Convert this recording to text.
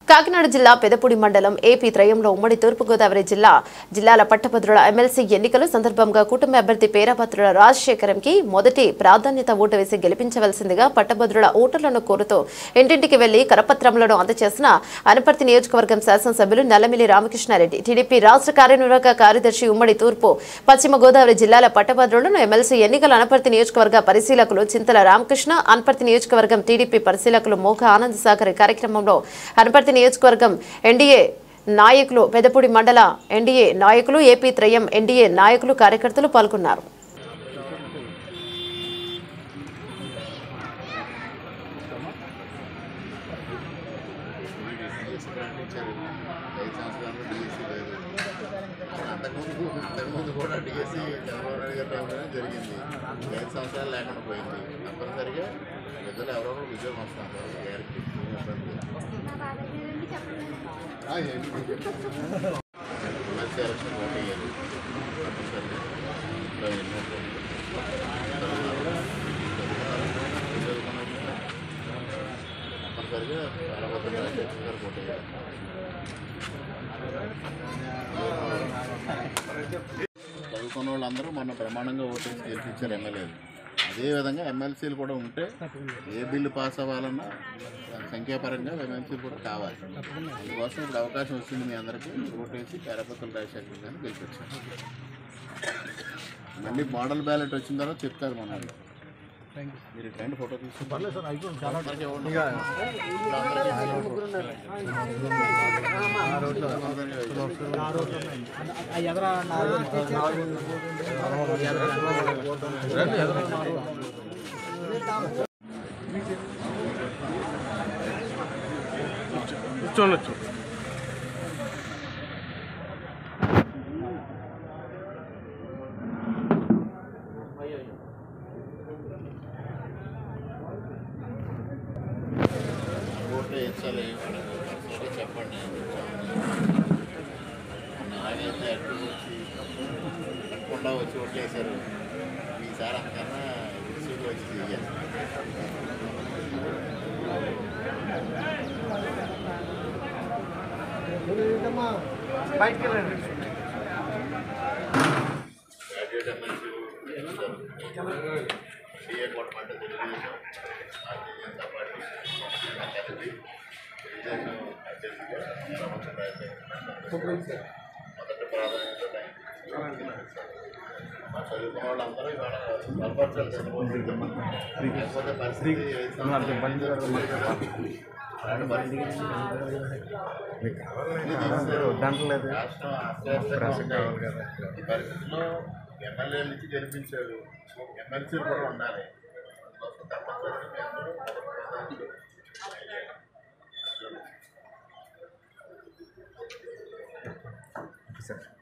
కాకినాడ జిల్లా పెదపూడి మండలం ఏపీ త్రయంలో ఉమ్మడి తూర్పుగోదావరి జిల్లాల పట్టభద్రుల ఎమ్మెల్సీ ఎన్నికల సందర్భంగా కూటమి అభ్యర్థి పేరాపత్రుల రాజశేఖరంకి మొదటి ప్రాధాన్యత ఓటు వేసి గెలిపించవలసిందిగా పట్టభద్రుల ఓటర్లను కోరుతూ ఇంటింటికి వెళ్లి కరపత్రములను అందజేసిన అనపర్తి నియోజకవర్గం శాసనసభ్యులు నల్లమిల్లి రామకృష్ణారెడ్డి టీడీపీ రాష్ట్ర కార్యనిర్వాహక కార్యదర్శి ఉమ్మడి తూర్పు పశ్చిమ గోదావరి జిల్లాల పట్టభద్రులను ఎమ్మెల్సీ ఎన్నికల అనపర్తి నియోజకవర్గ పరిశీలకులు చింతల రామకృష్ణ అనపర్తి నియోజకవర్గం టీడీపీ పరిశీలకులు మోఖ ఆనంద్ సాగర్ కార్యక్రమంలో అనపర్తి నియోజకవర్గం ఎన్డీఏ నాయకులు పెదపూడి మండల ఎన్డీఏ నాయకులు ఏపీ త్రయం ఎన్డీఏ నాయకులు కార్యకర్తలు పాల్గొన్నారు. చదువుకున్న వాళ్ళందరూ మన ప్రమాణంగా ఓటేసి గెలిపించారు ఎమ్మెల్యేలు. అదేవిధంగా ఎమ్మెల్సీలు కూడా ఉంటే ఏ బిల్లు పాస్ అవ్వాలన్నా సంఖ్యాపరంగా ఎమ్మెల్సీలు కూడా కావాలి. అందుకోసం ఇప్పుడు అవకాశం వచ్చింది మీ అందరికీ. ఓటేసి పేరాపత్రుల రాజశేఖర్ గారిని గెలిపించారు. మళ్ళీ మోడల్ బ్యాలెట్ వచ్చిన తర్వాత చెప్తారు మన వాళ్ళు. మీరు రెండు ఫోటో తీసుకుంటారు. కూర్చోనొచ్చు. చెప్పండి. నాగైతే అడ్డు వచ్చి తప్పకుండా వచ్చి ఓట్లేశారు. ఈసారి అంతకన్నా ఇసుకు వచ్చి చెయ్యాలి. Graduate MLC CA కోటమంటే Telugu Desam, Bharatiya Janata party కలిపి తెలుగుదేశం అభ్యర్థిగా మొదటి ప్రాధాన్యత చదువుకున్న వాళ్ళందరూ ఇవాళ బలపరచాలి. లేకపోతే పరిస్థితి రాష్ట్రం ఈ పరిస్థితుల్లో ఎమ్మెల్యేల నుంచి గెలిపించారు. ఎమ్మెల్సీలు కూడా ఉండాలి. తప్పనిసరిగా